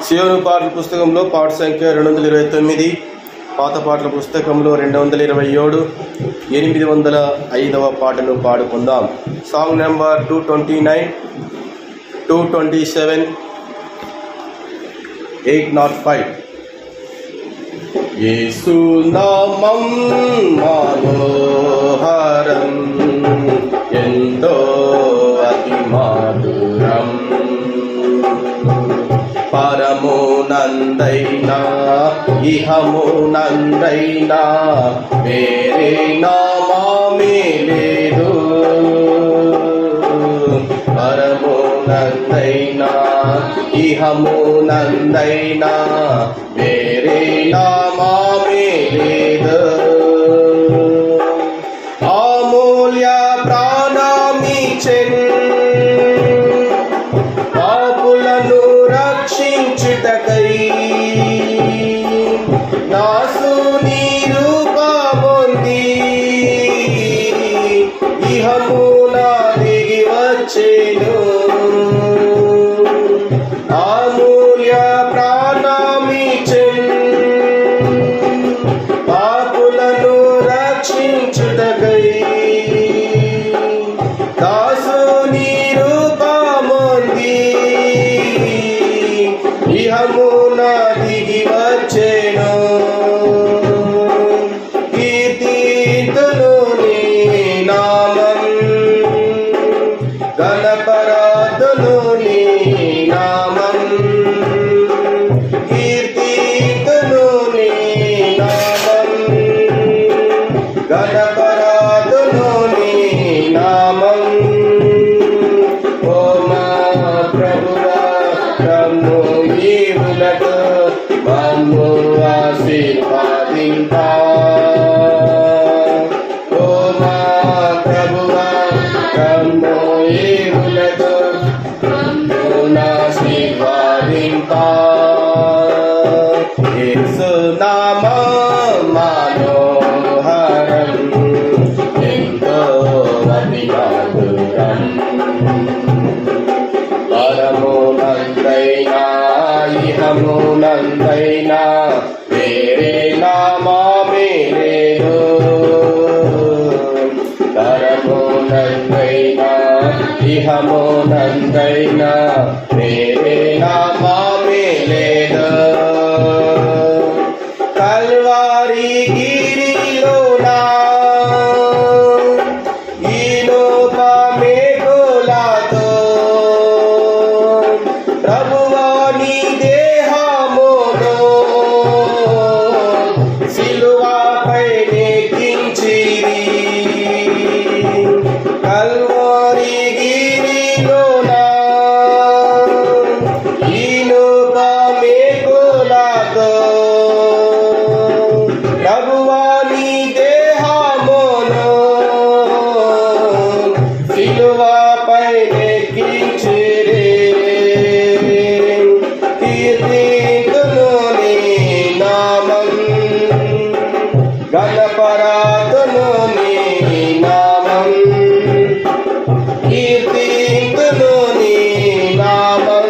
సియోను పాటల పుస్తకంలో పాట సంఖ్య 229, పాత పాటల పుస్తకంలో 227, 805వ పాటను పాడుకుందాం. Song number 229, 227, 805. యేసు నామం మనోహరం, ఎంతో అతి మధురం, పరమునందైనా ఇహమునందైనా వేరే నామమే లేదు. పరమునందైనా ఇహమునందైనా వేరే నామమే లేదు. అమూల్య ప్రాణమిచ్చెను పాపులను రక్షించుటకై, దాసుని రూపమొంది ఇహమున దిగి వచ్చెను. అమూల్య ప్రాణమిచ్చెను పాపులను రక్షించుటకై, దాసుని రూపమొంది ఇహమున దిగి వచ్చెను. కీర్తింతును నీ నామం, గణపరాధును నీ నామం, కీర్తింతును నీ నామం, గణపరాధును నీ నామం. ఓ మా ప్రభువా రమ్ము ఈవులకు మమ్ము ఆశీర్వదింప. ఓ మా ప్రభువా రమ్ము ఈవులకు మమ్ము ఆశీర్వదింప. యేసు నామం మనోహరం, ఎంతో అతి మధురం, పరమునందైనా ఇహమునందైనా వేరే నామమే లేదు. పరమునందైనా ఇహమునందైనా వేరే నామమే లేదు. కల్వారి గిరిలోనా ఈలోక మేఘులతో ప్రభువా నీ దేహమును సిలువపై నెక్కించిరి. కల్వారి గిరిలోనా ఈలోక మేఘులతో ప్రభువా నీ దేహమును సిలువపై నెక్కించిరి. కీర్తింతును నీ నామం, గణపరాధును నీ నామం, కీర్తింతును నీ నామం,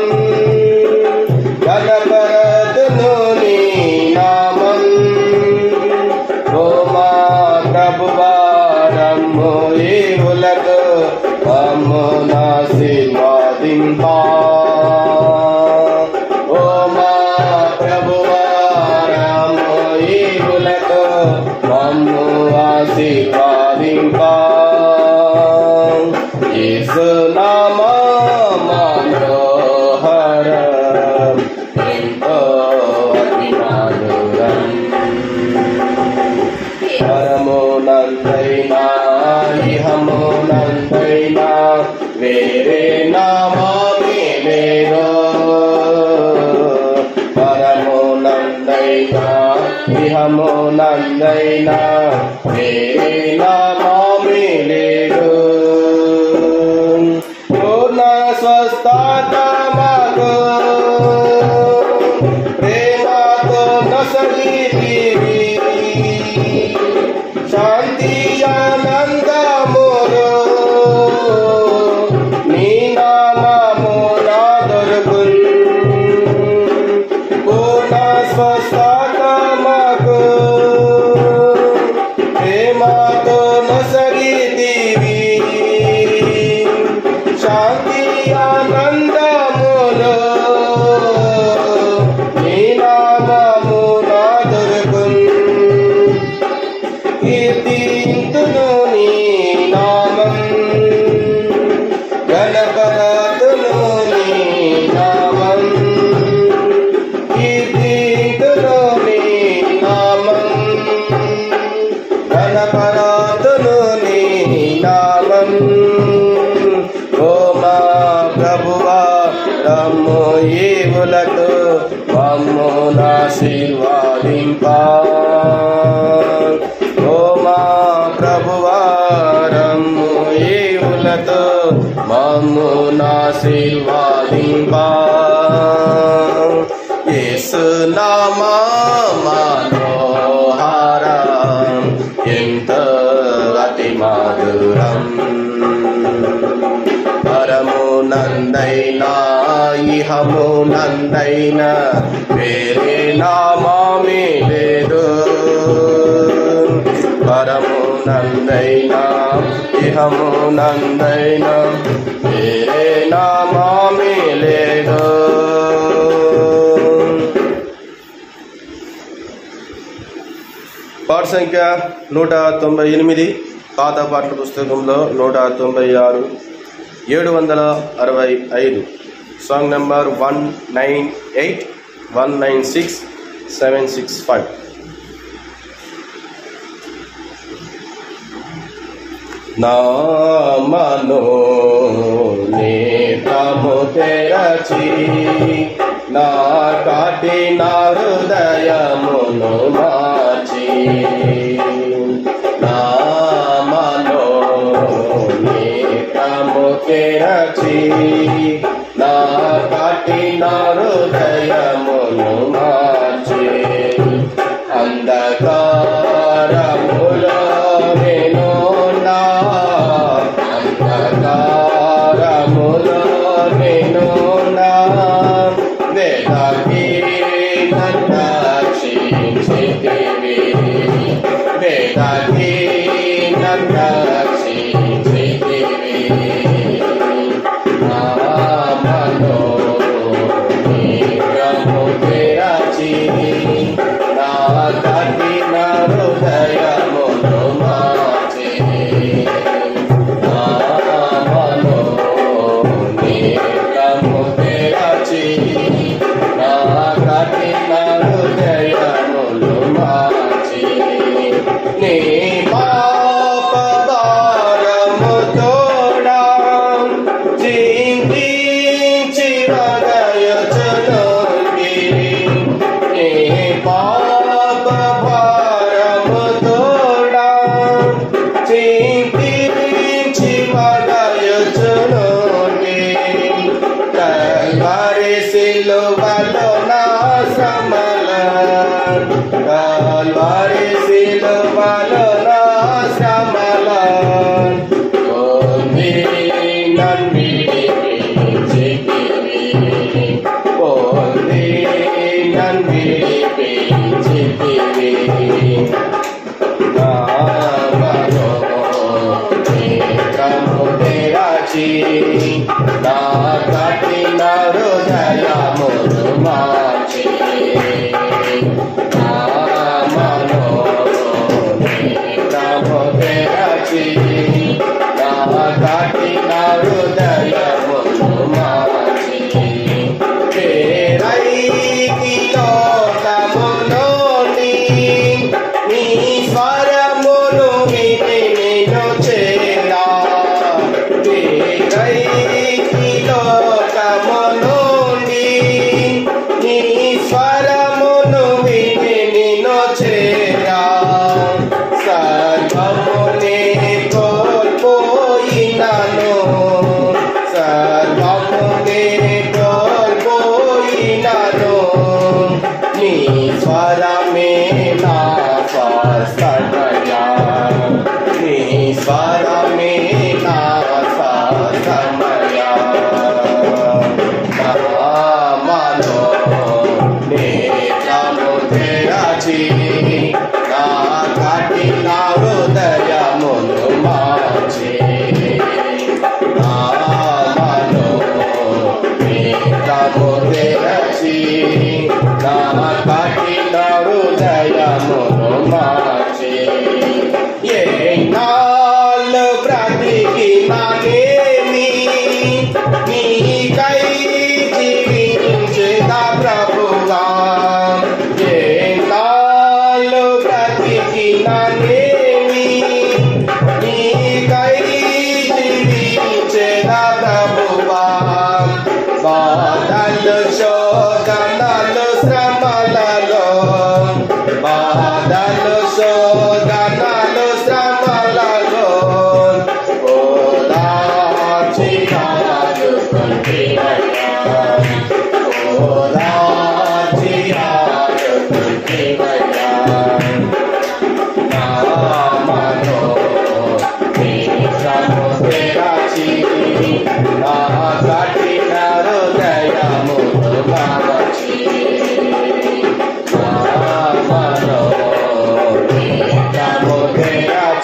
గణపరాధును నీ నామం. ఓ మా ప్రభువా రమ్ము ఈవులకు మమ్ము ఆశీర్వదింప. ఓ మా ప్రభువా రమ్ము ఈవులకు మమ్ము ఆశీర్వదింప. యేసు నామం మనోహరం, ఎంతో అతి మధురం, పరమునందైనా ఇహమునందైనా వేరే నామమే లేదు. పరమునందైనా ఇహమునందైనా వేరే నామమే లేదు. పూర్ణ స్వస్థత మాకు ప్రేమతో నొసగితివి, శాంతి ఆనందములు నీ నామమున దొరుకును. ప్రేమతో నొసగితివి శాంతి ఆనందములో నీ నామము నా దొరుకున్ కీర్తింతును నీ నామం గణపరతును నీ నామం కీర్తింతును నీ నామం గణపరతును నీ నామం ఓ మా ప్రభువా రమ్ము ఈవులతో మమ్ము ఆశీర్వదింపా ఓ మా ప్రభువా రమ్ము ఈవులతో మమ్ము ఆశీర్వదింపా యేసు నామా మనోహరం ఎంత అతి మధురం పరము నందైనా ఇహము నందైనా వేరే నామమే లేదు పరము నందైనా ఇహము నందైనా వేరే నామమే లేదు పాట సంఖ్య 198 పాత పాటల పుస్తకంలో 196 765 సాంగ్ నెంబర్ 198 196 765 నా మనో నేత్రము తెరచి నా కాటి నా హృదయమును మార్చి నా మనో నేత్రము తెరచి నా కాటి నా హృదయమును మార్చి అంధకారములో నేను నా అంధకారములో నేను నా వేదాకి నన్ను రక్షించితివి వేదాకి నన్ను రక్షించితివి నా మనో నేత్రము తెరచి నా కాటి నా హృదయమును మార్చి నా మనో నేత్రము తెరచి నా కాటి నా హృదయమును మార్చి నీ పాప భారము తోడా చింతించి వదయచునుంటివి నీ పాప భారము తోడా చింతించి వదయచునుంటివి కల్వరి సిలువలో నా శ్రమల కల్వరి సిలువలో నా శ్రమల పొంది నన్ను విడిపించితివి పొంది నన్ను విడిపించితివి నా మనో నేత్రము తెరచి నా కాటి నా హృదయమును మార్చి నా మనో నేత్రము తెరచి నా కాటి నా హృదయమును మార్చి పేరైకి లోకములోని నీ స్వరమును విని నేను చేరా పేరైకి లోక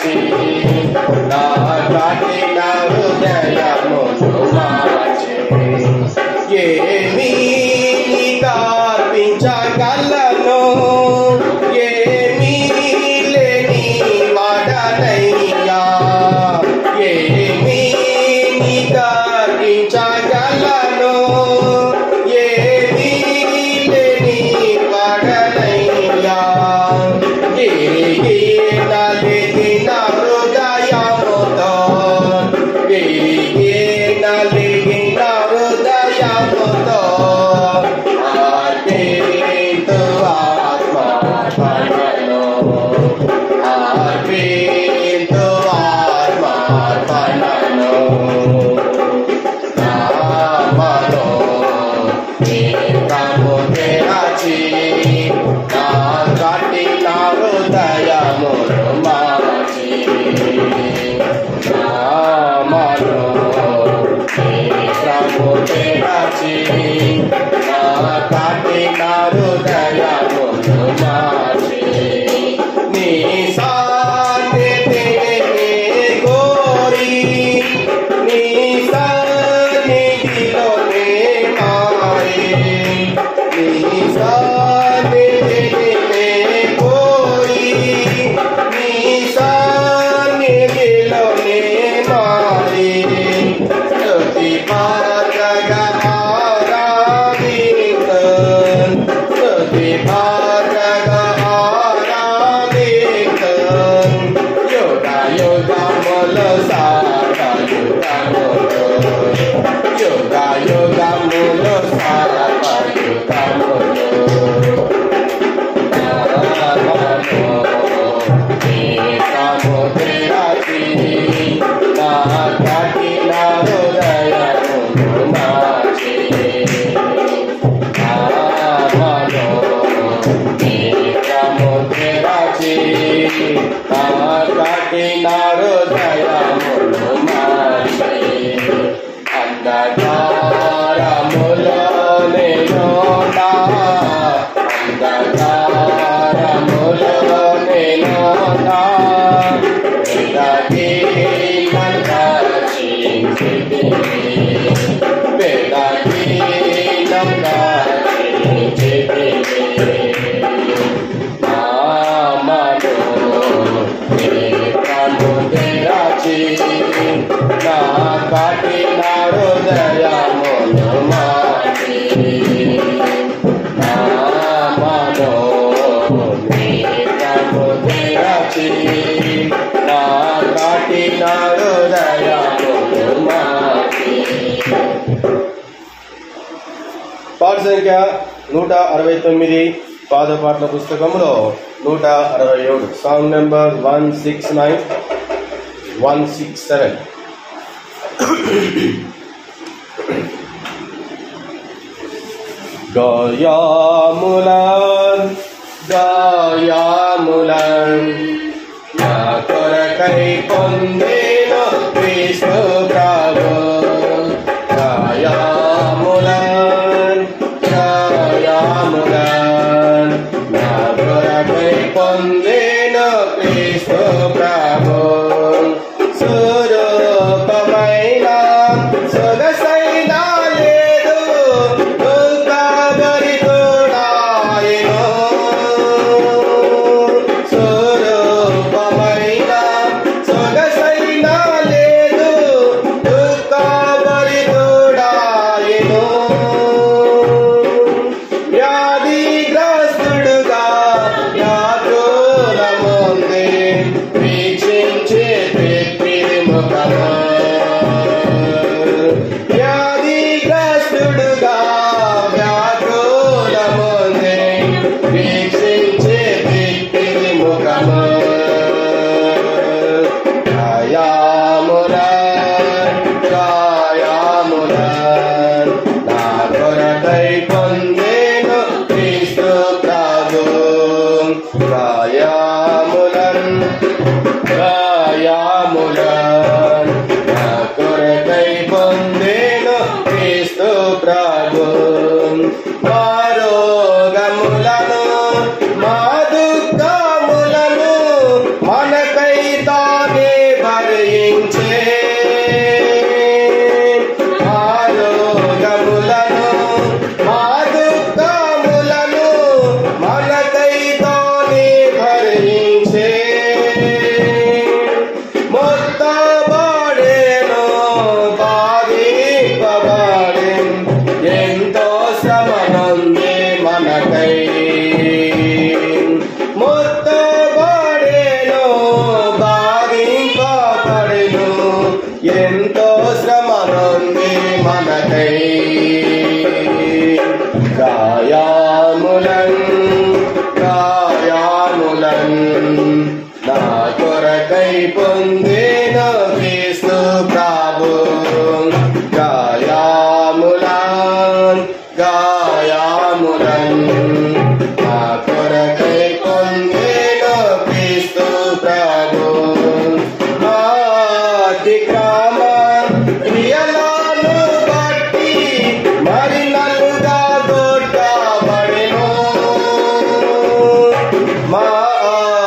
రాచి నా కఠిన హృదయమును మార్చి ఏమీ కార్పించగలను ఏమీ లేని వాడనయ్యా ఏమీ కార్పించగలను ఏమీ లేని వాడనయ్యా నలిగిన హృదయముతో నలిగిన హృదయముతో అర్పింతు ఆత్మార్పణను అర్పింతు ఆత్మార్పణను నామలో ఏకము తెరచి నా కఠిన హృదయమును మార్చి నామలో ఏకము తెరచి నా కఠిన హృదయమును మార్చి నీ సన్నిధిని కోరి నీ సన్నిధిలోనే మారి నీ సన్నిధిని కోరి నీ సన్నిధిలోనే మారి స్తుతి పాత్రగా ఆరాధింతున్ స్తుతి పాత్రగా ఆరాధింతున్ యుగ యుగములు సాగయుగములు యుగ యుగములు సాగయుగములు ఏకము తెరచి నా కఠిన హృదయమును మార్చి నామలో ఏకము తెరచి నా కఠిన హృదయమును మార్చి అంధకారములోనే నోడా అంధకారములోనే నోడా వెదకి నరచించితివి వెదకి నరచించితివి నామలో ఏకము తెరచి నా కఠిన హృదయమును మార్చి నామలో ఏకము తెరచి నా కఠిన హృదయమును మార్చి. పాట సంఖ్య 169 పాదపాటల పుస్తకంలో 167 సాంగ్ నెంబర్ 169 167. గాయాములన్ గాయాములన్ నా కొరకై పొందేను క్రీస్తు ప్రభు గాయాములన్ గాయాములన్ నా కొరకై పొందేను క్రీస్తు ప్రభు స్వరూపమైన సొగసైన లేదు దుఃఖభరితుడాయెను స్వరూపమైన సొగసైన లేదు తానే భరించే మా రోగములను మా దుఃఖములను మనకై తానే భరించే మొత్తబడెను బాధింపబడెను ఎంతో శ్రమ నొంది మనకై మొత్తబడెను బాధింపబడెను ఎంతో శ్రమ నొంది మనకై గాయములన్ నా కొరకై పొందెను క్రీస్తు ప్రభు గాయములన్ నా కొరకై పొందెను క్రీస్తు ప్రభు మా అతిక్రమ క్రియలను బట్టి మరి నలుగా కొట్టబడెను మా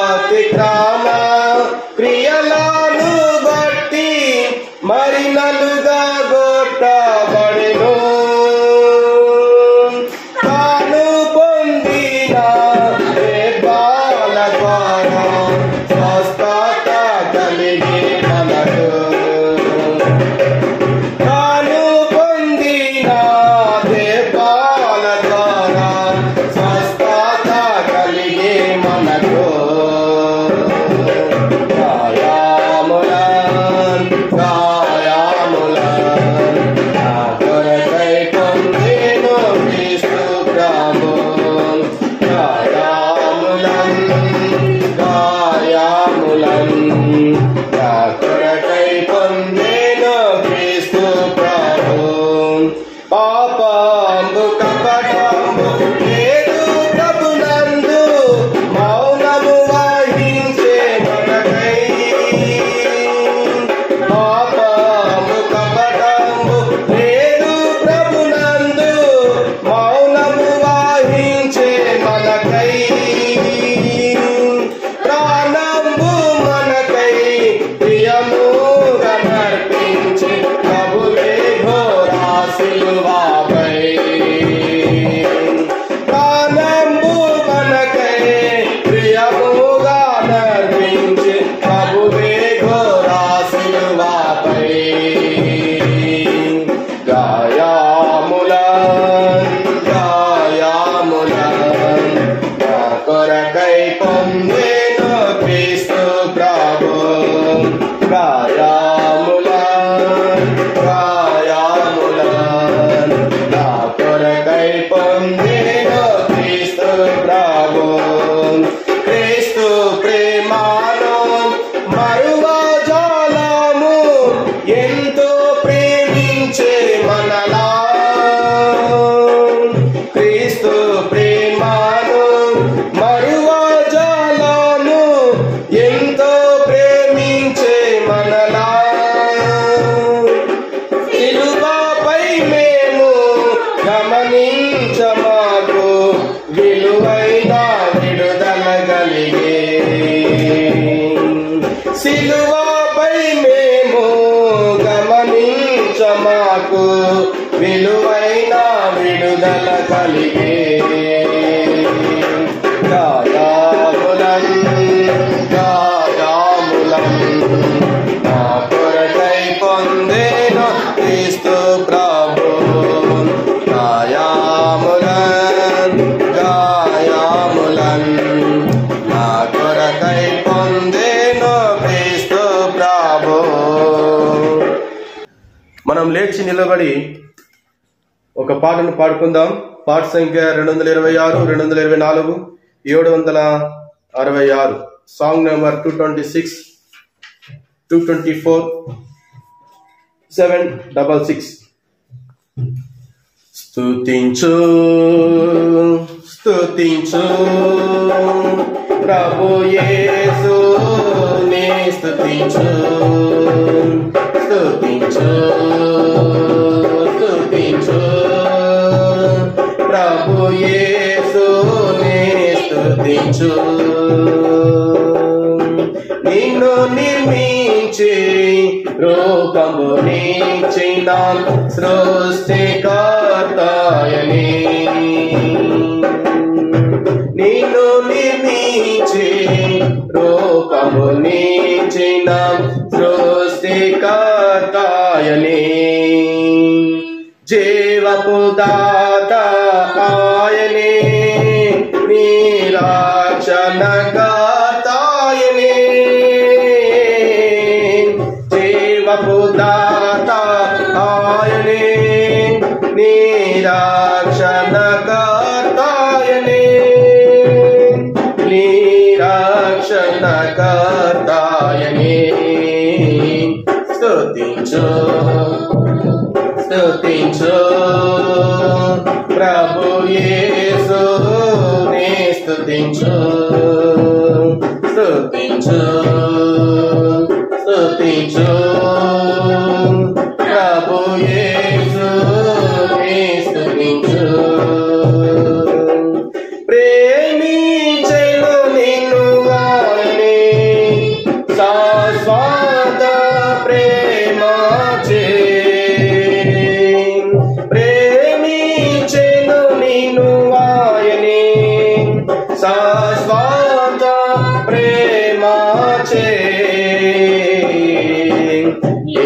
అతిక్రమ క్రియలను బట్టి మరి నలుగా కొట్టబడెను తాను పొందిన బాల ద్వారా స్వస్థత కలిగి మనకు తాను పొందిన బాల ద్వారా స్వస్థత కలిగి మనకు గాయములన్ నా కొరకై పొందెను క్రీస్తు ప్రభు గాయములన్ నా కొరకై పొందెను క్రీస్తు ప్రభు పాపంబు కపటంబు లేదు ప్రభునందు మౌనము వహించే మనకై పాపంబు కపటంబు లేదు ప్రభునందు మౌనము వహించే మనకై ప్రాణంబు మనకై ప్రియముగా నర్పించి ప్రభువే ఘోరా సిలువపై ప్రాణంబు మనకై ప్రియముగా నర్పించి ప్రభువే ఘోరా సిలువపై గాయములన్ నా కొరకై పొందెను క్రీస్తు ప్రభు గాయములన్ నా కొరకై పొందెను క్రీస్తు ప్రభు క్రీస్తు ప్రేమను మరువజాలము ఎంతో ప్రేమించే మనలా క్రీస్తు ప్రేమను మరువజాలము ఎంతో ప్రేమించే మనలా సిలువపై మేము గమనించమాకు విలువైన విడుదల కలిగే సిలువపై మేము గమనించమాకు విలువైన విడుదల కలిగే గాయములన్ నా కొరకై పొందెను క్రీస్తు ప్రభు గాయములన్ నా కొరకై పొందెను క్రీస్తు ప్రభు మనం లేచి నిలబడి ఒక పాటను పాడుకుందాం. పాట సంఖ్య 226, 224, 766. Song number 226, 224, 766. స్తుతించు స్తుతించు ప్రభు యేసుని స్తుతించు స్తుతించు స్తుతించు ప్రభు యేసుని స్తుతించు నిన్ను నిన్ను నిర్మించి రూపమునిచ్చిన సృష్టికర్తయని, నిన్ను నిర్మించి రూపమునిచ్చిన సృష్టికర్తయని, జీవపు దాత ఆయనే, నిరాక్షణకర్తయని, జీవపు దాత ఆయనే, నిరాక్షణకర్తయని, నిరాక్షణకర్తయని. స్తుతించు స్తుతించు ప్రభు యేసుని స్తుతించు, స్తుతించు స్తుతించు ప్రభు యేసుని స్తుతించు. ప్రేమించెను నిన్ను ఆయనే శాశ్వత ప్రేమచే, ప్రేమించెను నిన్ను ఆయనే శాశ్వత ప్రేమచే,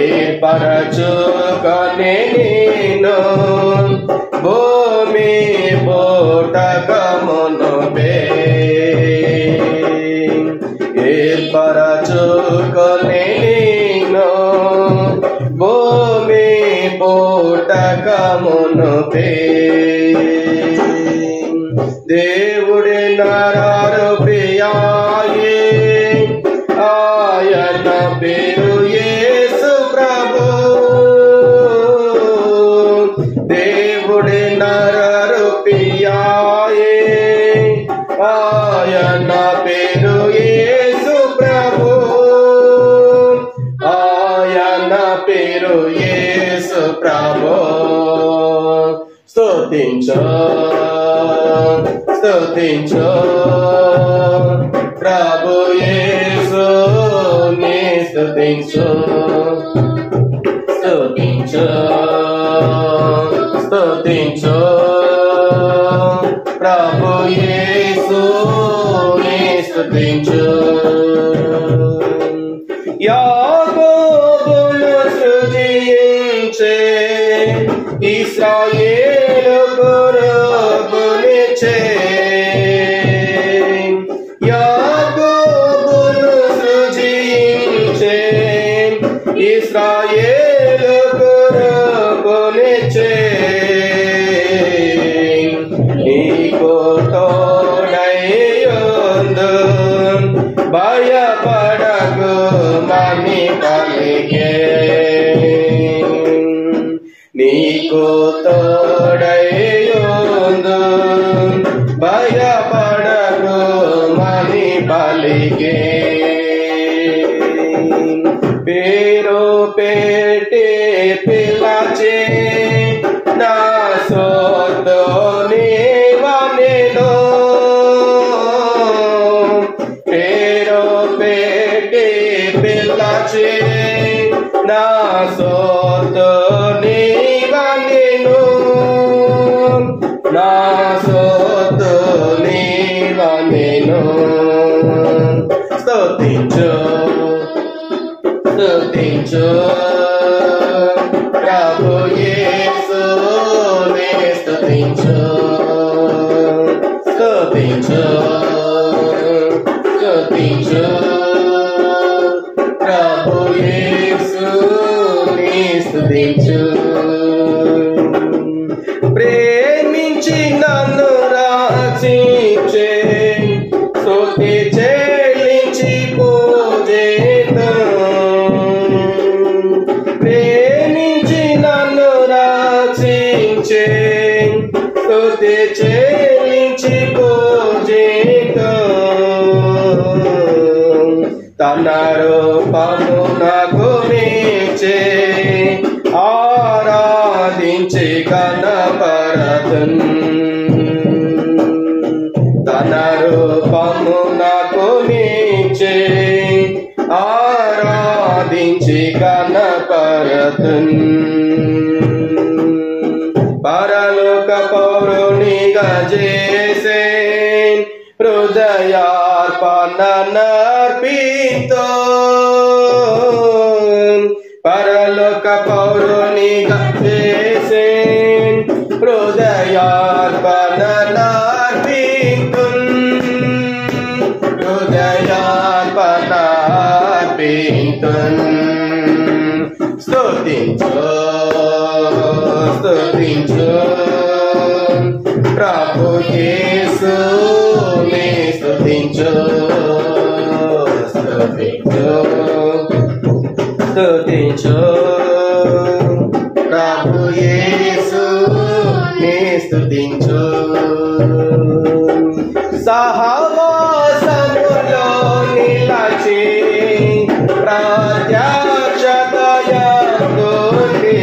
ఏర్పరచుకొనె నిన్ను భూమి పుట్టకమునుపే, ఏర్పరచుకొనె నిన్ను భూమి పుట్టకమునుపే. దేవుడే నరరూపియాయే, ఆయన పేరు యేసు ప్రభు, దేవుడే నరరూపియాయే, ఆయన పేరు యేసు ప్రభు, ఆయన పేరు యేసు ప్రభు. స్తుతించు స్తుతించు ప్రభు యేసుని స్తుతించు, స్తుతించు స్తుతించు ప్రభు యేసుని స్తుతించు. యాకోబును సృజించే ఇశ్రాయేలు కొరకునిచ్చే, యాకోబును సృజించే ఇశ్రాయేలు కొరకునిచ్చే, నీకు తోడైయుందు భయపడకు మని పలికే, నీకు తోడైయుందు భయపడకు మని పలికే. పేరు పెట్టి పిలచే నా సొత్తు నీవనెను, పేరు పెట్టి పిలచే నా సొత్తు నీవనెను, నా సొత్తు నీవనెను. స్తుతించు స్తుతించు ప్రభు యేసుని స్తుతించు, స్తుతించు స్తుతించు ప్రభు యేసుని స్తుతించు. ప్రేమించి నన్ను రక్షించే స్తుతి చెల్లించి పూజిద్దాం, ప్రేమించి నన్ను రక్షించే స్తుతి చెల్లించి పూజిద్దాం. తన రూపమునకు నీచే ఆరాధించి కనపరతున్, తన రూపమునకు నీచే సాధించి కనపరతున్ పరలోక పౌరునిగా చేసే హృదయార్పణ నర్పితో పరలోక పౌరునిగా చేసే హృదయార్పణ నర్పితున్ హృదయార్పణ నర్పితున్ స్తుతించు స్తుతించు ప్రభు యేసుని స్తుతించు స్తుతించు స్తుతించు ప్రభు యేసుని స్తుతించు సహవాసములో నిలచి ప్రత్యక్షతయందుండి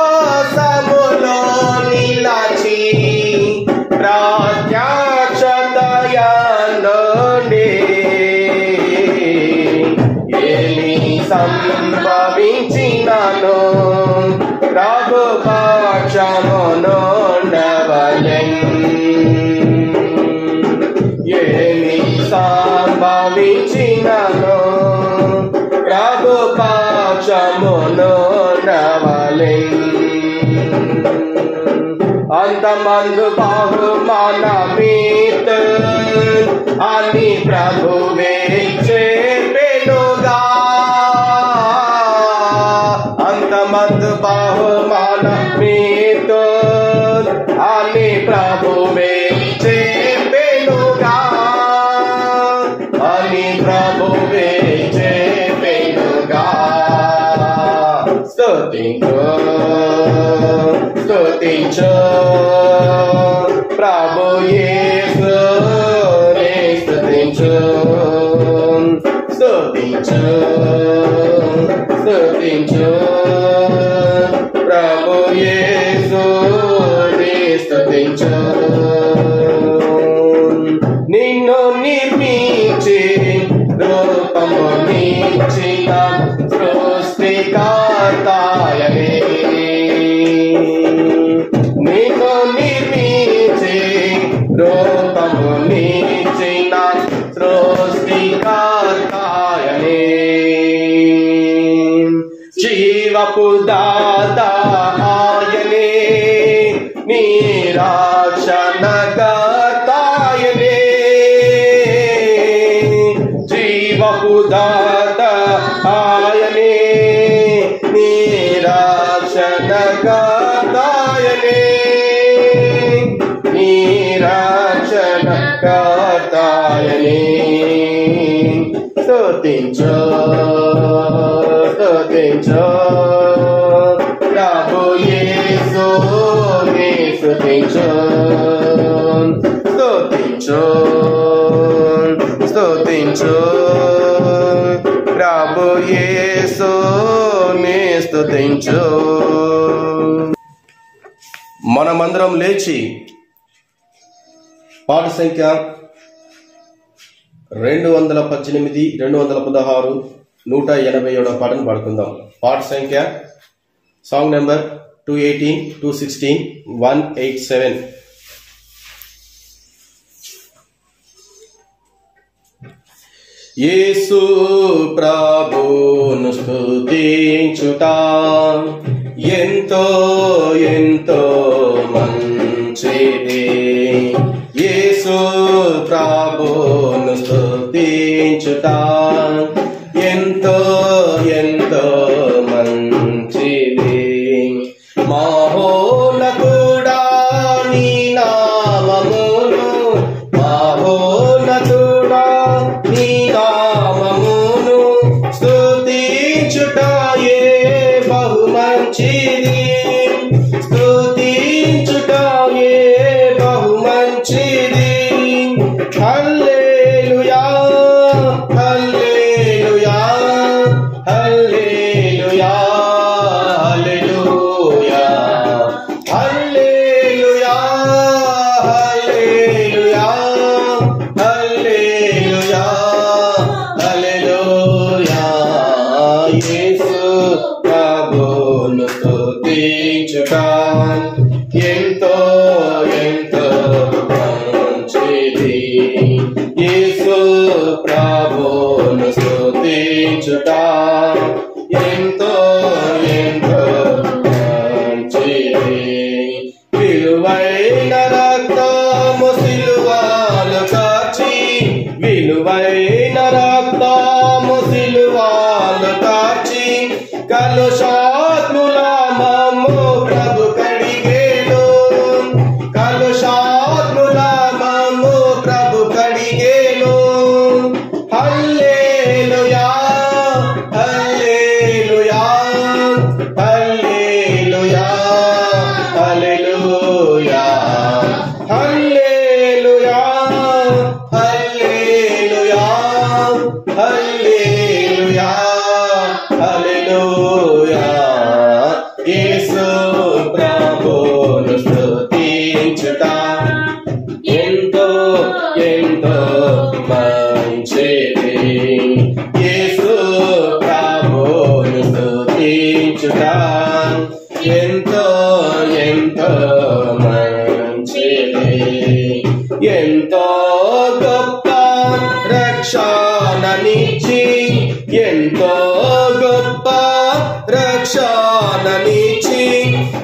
సహవాసములో నిలచి ప్రత్యక్షతయందుండి ఏమి సంభవించినను ప్రభు పక్షమునుండవలెన్ ఏమి సంభవించినను ప్రభు పక్షమునుండవలెన్ అంతమందు బహుమానమిత్ అని ప్రభువే చెప్పెనుగా అంతమందు బహుమానమిత్ అని ప్రభువే చెప్పెనుగా అని ప్రభువే చెప్పెనుగా స్తుతించు స్తుతించు ప్రభు యేసుని స్తుతించు స్తుతించు స్తుతించు ప్రభు యేసుని స్తుతించు నిన్ను నిర్మించి రూపమునిచ్చిన సృష్టికర్తయనే నిన్ను నిర్మించి రూపమునిచ్చిన సృష్టికర్తయనే జీవపు దాత ఆయనే నిరాక్షణకర్తయనే జీవపు దాత ఆయనే నిరాక్షణకర్తయనే నిరాక్షణకర్తయనే స్తుతించు స్తుతించు ప్రభు యేసుని స్తుతించు స్తుతించు స్తుతించు ప్రభు యేసుని స్తుతించు మనమందరం లేచి పాట సంఖ్య 218, 216, 187 పాటను పాడుకుందాం. పాట సంఖ్య సాంగ్ నెంబర్ 218, 216, 187. యేసు ప్రభువును స్తుతించుట ఎంతో ఎంతో మంచిది. యేసు ప్రభువును స్తుతించుట ఎంతో ఎంతో మంచిది. మహోన్నతుడా నీ నామమును మహోన్నతుడా నీ నామమును స్తుతించుటయే బహు మంచిది. స్తుతించుటయే బహు మంచిది. హల్లెలూయా హల్లెలూయా హల్లెలూయా హల్లెలూయా హల్లెలూయా హల్లెలూయా ప్రభువును స్తుతించుట ఎంతో ఎంతో మంచిది. విలువైన రక్తము సిలువలో కార్చి, విలువైన రక్తము సిలువలో కార్చి, కలుషాత్ముల మమ్ము ప్రభు కడిగేను, కలుషాత్ముల మమ్ము ప్రభు కడిగేను. హల్లెలూయా హల్లెలూయా హల్లెలూయా హల్లెలూయా హల్లెలూయా హల్లెలూయా హల్లెలూయా హల్లెలూయా. యేసు ప్రభువును స్తుతించుట ఎంతో ఎంతో మంచిది. యేసు ప్రభువును స్తుతించుట ఎంతో ఎంతో మంచిది. ఎంతో గొప్ప రక్షణనిచ్చి, ఎంతో గొప్ప రక్షణనిచ్చి,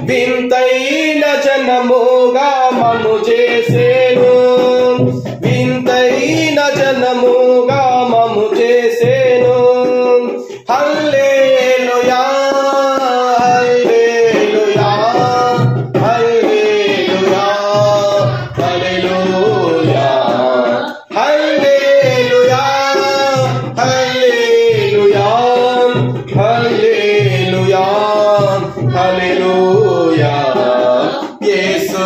వింతైన జనముగా మమ్ము చేసేను, వింతైన జనముగా మమ్ము చేసేను. హల్లెలూయా హల్లెలూయా హల్లెలూయా హల్లెలూయా హల్లెలూయా హల్లెలూయా హల్లెలూయా హల్లెలూయా. యేసు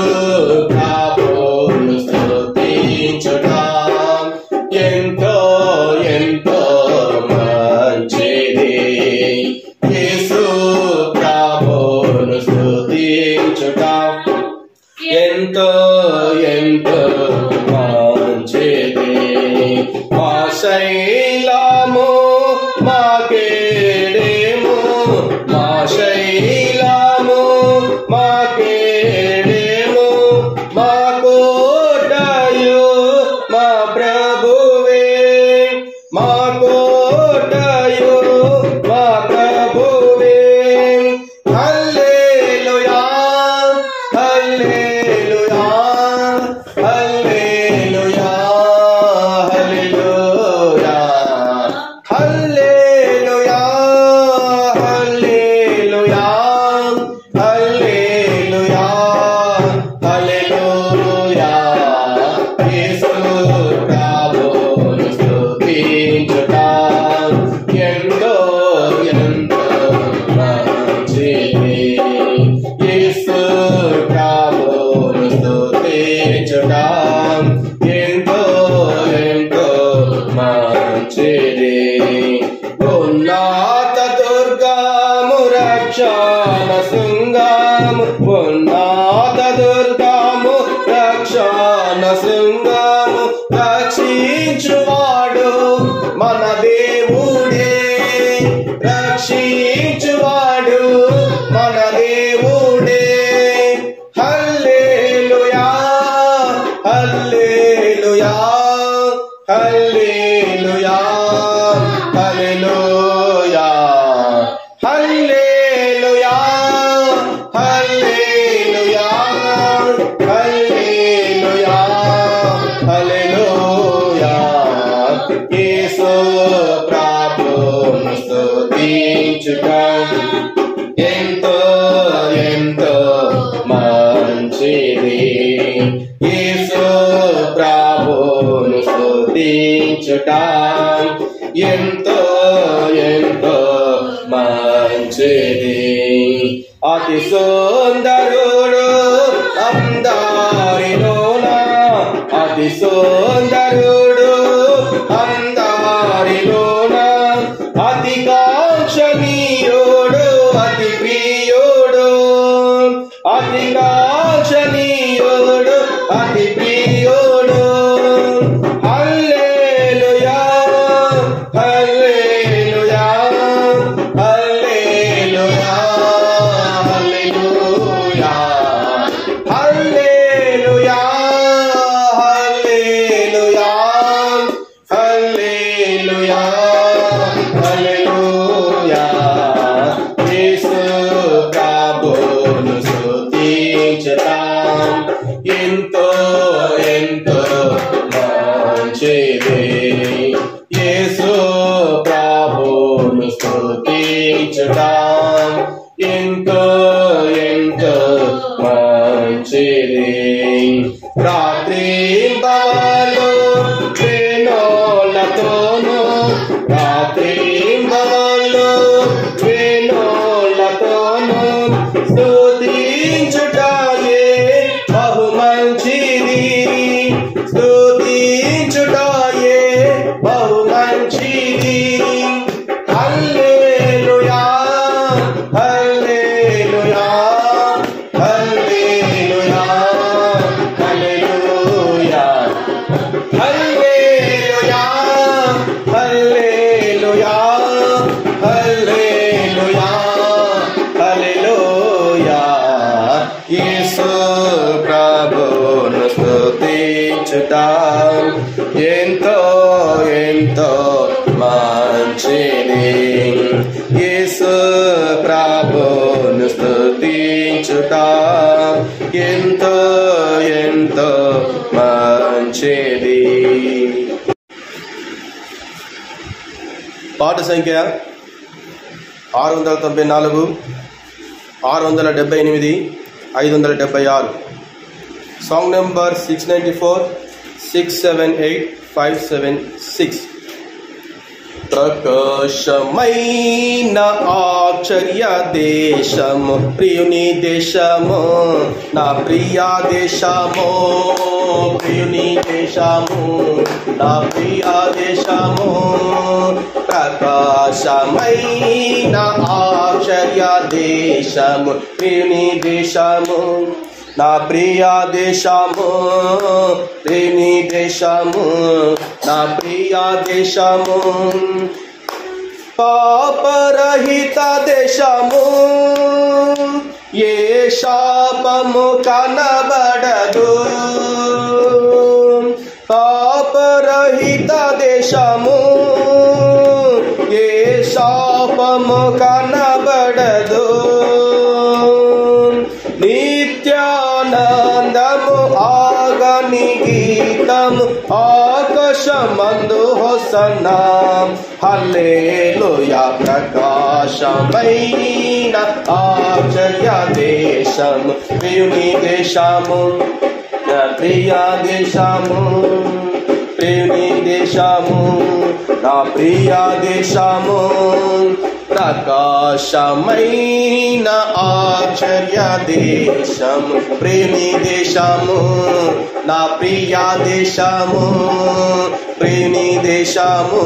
ప్రభువును స్తుతించుట ఎంతో ఎంతో మంచిది. యేసు ప్రభువును స్తుతించుట ఎంతో ఎంతో మంచిది. మా శైలము మా కేడెము, మా శైలము మా కేడెము, మా కోటయు మా ప్రభువే, మా కోటయు మా ప్రభువే. హల్లెలూయా హల్లెలూయా హల్లెలూయా హల్లెలూయా హల్లెలూయా హల్లెలూయా హల్లెలూయా హల్లెలూయా. యేసు ప్రభువును స్తుతించుట ఎంతో ఎంతో మంచిది. యేసు ప్రభువును స్తుతించుట ఎంతో ఎంతో మంచిది. ఉన్నత దుర్గము రక్షణ శృంగము, ఉన్నత దుర్గము రక్షణ శృంగము, రక్షించువాడు మన దేవుడే, రక్షించువాడు మన దేవుడే. హల్లెలూయా హల్లెలూయా హల్లెలూయా హల్లెలూయా హల్లెలూయా హల్లెలూయా హల్లెలూయా హల్లెలూయా. యేసు ప్రభువును స్తుతించుట ఎంతో ఎంతో మంచిది. యేసు ప్రభువును స్తుతించుట ఎంతో ఎంతో మంచిది. అతి సుందరుడు అందరిలోన, అతి సుందరుడు అందరిలోన, అతి కాంక్షణీయుడు అతి ప్రియుడు, అతి కాంక్షణీయుడు అతి ప్రియుడు. హల్లెలూయా హల్లెలూయా హల్లెలూయా హల్లెలూయా రాత్రింబవళ్ళు వేణోళ్ళతోను స్తుతించుటయే బహు మంచిది, స్తుతించుటయే బహు మంచిది. హల్లెలూయా హల్లెలూయా హల్లెలూయా హల్లెలూయా హల్లెలూయా హల్లెలూయా హల్లెలూయా హల్లెలూయా. యేసు ప్రభువును స్తుతించుట ఎంతో ఎంతో మంచిది. యేసు ప్రభువును స్తుతించుట ఎంతో ఎంతో మంచిది. పాట సంఖ్య 694, 678, 576. Song number 694, 678, 576. ప్రకాశమైన ఆశ్చర్య దేశము ప్రియుని దేశము, నా ప్రియ దేశము, ప్రియుని దేశము, నా ప్రియ దేశము. ప్రకాశమైన ఆశ్చర్య దేశము ప్రియుని దేశము, నా ప్రియ దేశము, ప్రియుని దేశము, నా ప్రియ దేశము. పాపరహిత దేశము, ఏ శాపము కనబడదు. పాపరహిత దేశము, ఏ శాపము కనబడదు. నిత్యానందము ఆగని గీతము ఆకాశమందు హోసన్నా. హల్లెలూయా. ప్రకాశమైన ఆశ్చర్య దేశము ప్రియుని దేశము, నా ప్రియ దేశము, ప్రియుని దేశము, నా ప్రియ దేశము. ప్రకాశమైన ఆశ్చర్య దేశము ప్రియుని దేశము, నా ప్రియ దేశము, ప్రియుని దేశము,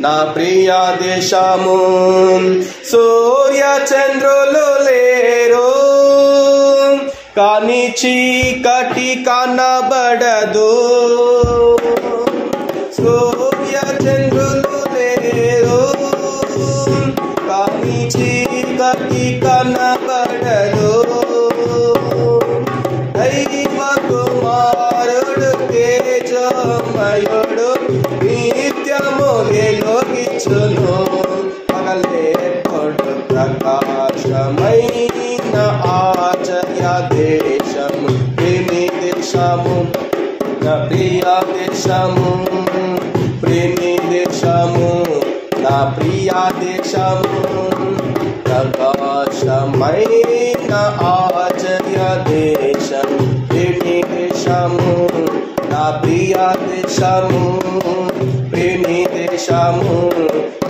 నా ప్రియ దేశము. సూర్య చంద్రులు లేరు కానీ చీకటి కనబడదు. సూర్య చంద్రులు లేరు కానీ చీకటి కనబడదు. దైవ కుమారుడు తేజమయుడు నిత్యము వెలుగిచ్చును. పగలే పొడు ప్రకాశమైన ఆశ్చర్య దేశము ప్రేమి దేశము, నా ప్రియ దేశము, ప్రేమి దేశము, నా ప్రియ దేశము. ప్రకాశమైన ఆశ్చర్య దేశము ప్రేమి దేశము, నా ప్రియ దేశము, ప్రేమి దేశము,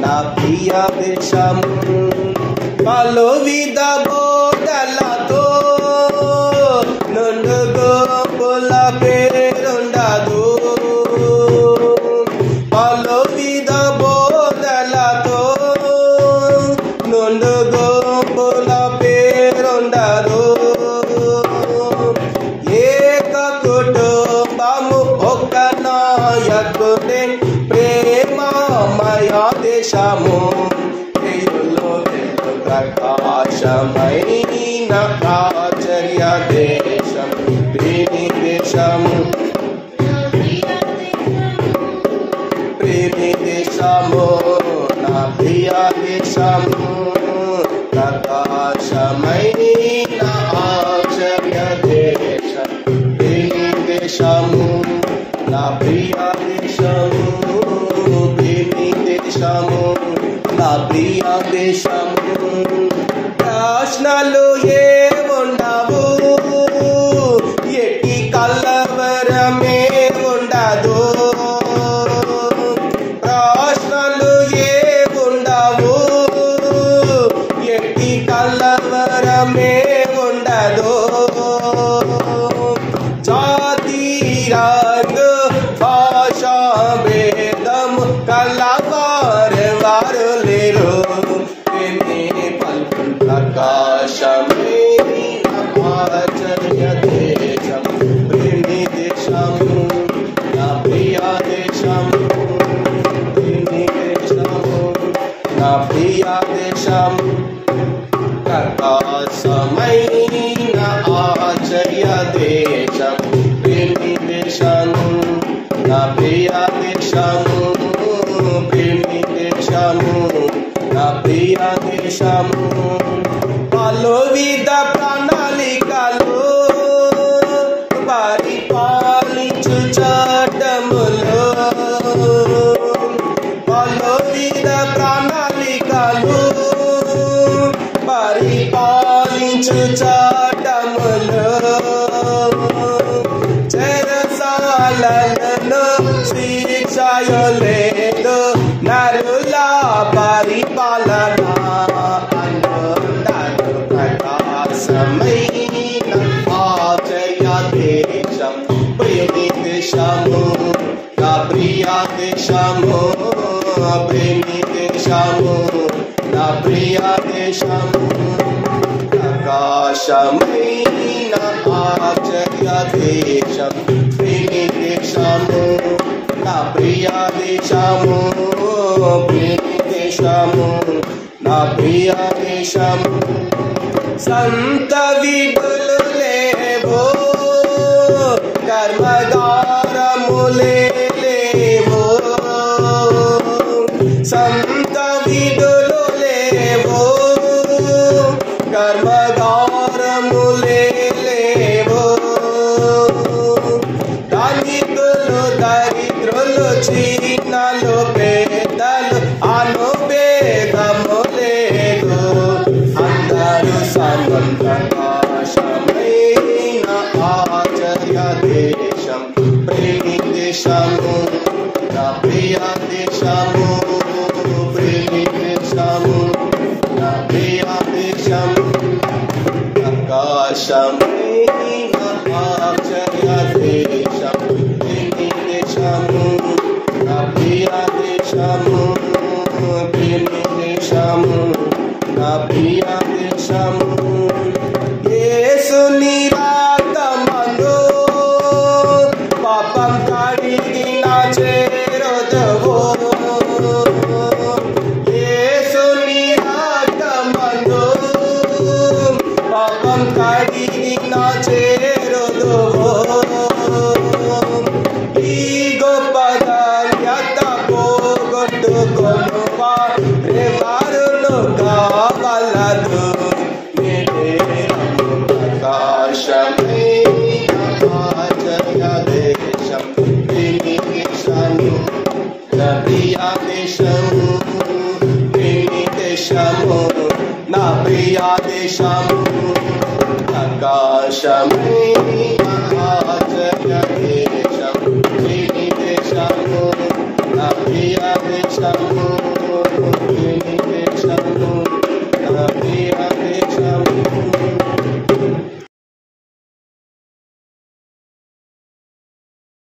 నా ప్రియ దేశము. పలు విధ బోధలతో నుండు గోపుల పేరుండదు. పలు విధ బోధలతో నుండు గోపుల పేరుండదు. ఏక కుటుంబము ఒక నాయకుడే ప్రేమమయ దేశము. ప్రకాశమైన ఆశ్చర్య దేశం ప్రేమి దేశము, ప్రేమి దేశము, నా ప్రియ దేశము. ప్రకాశమైన ఆశ్చర్య దేశం ప్రేమి దేశము, నా ప్రియ దేశము, ప్రేమి దేశము, నా ప్రియ దేశము. ప్రశ్నలు ఏ ఉండవు, ఎట్టి కలవరమే ఉండదు. ప్రశ్నలు వారెవారు లేరు ప్రకాశమే ఆశ్చర్య దేశం ప్రేమి దేశము నా ప్రియ దేశము ప్రేమి దేశము నా ప్రియ దేశము ప్రకాశమైన ఆశ్చర్య దేశం ప్రేమి దేశము నా ప్రియ దేశము ప్రేమి దేశము నా ప్రియ దేశము పలువిధ ప్రణాళికలు పరిపాలించు చట్టములు పలువిధ ప్రణాళికలు పరిపాలించు చట్టములు చెరసాలను శిక్షయలేదు నరుల పరిపాలన ప్రకాశమైన ఆశ్చర్య దేశం ప్రేమి దేశము నా ప్రియ దేశము ప్రేమి దేశము నా ప్రియ దేశము ప్రకాశమైన ఆశ్చర్య దేశం ప్రేమి దేశము నా ప్రియ దేశము ప్రేమి దేశము నా ప్రియ దేశము సంత విధులు లేవో కర్మగారములే లేవో సంత విధులు లేవో కర్మగారములే లేవో ధనికులు దరిద్రులు చిన్నలు పేదలు అనుభేదము లేదు అందరూ సమం ప్రకాశమైన ఆశ్చర్య దేశం ప్రేమి దేశము నా ప్రియ దేశము ప్రేమి దేశము నా ప్రియ దేశము ప్రకాశమైన ఆశ్చర్య దేశం ప్రేమి దేశము నా ప్రియ దేశము ప్రేమి దేశము నా ప్రియ దేశము యేసుని రక్తమందు పాపం కడిగిన చేరుదువు యేసుని రక్తమందు పాపం కడిగిన చేరుదువు ఈ గొప్ప ధన్యత పోగొట్టుకొనువా ఎవరును కావలదు ప్రకాశమైన ఆశ్చర్య దేశం ప్రేమి దేశము నా ప్రియ దేశము ప్రేమి దేశము నా ప్రియ దేశము ప్రకాశమైన ఆశ్చర్య దేశం ప్రేమి దేశము నా ప్రియ దేశము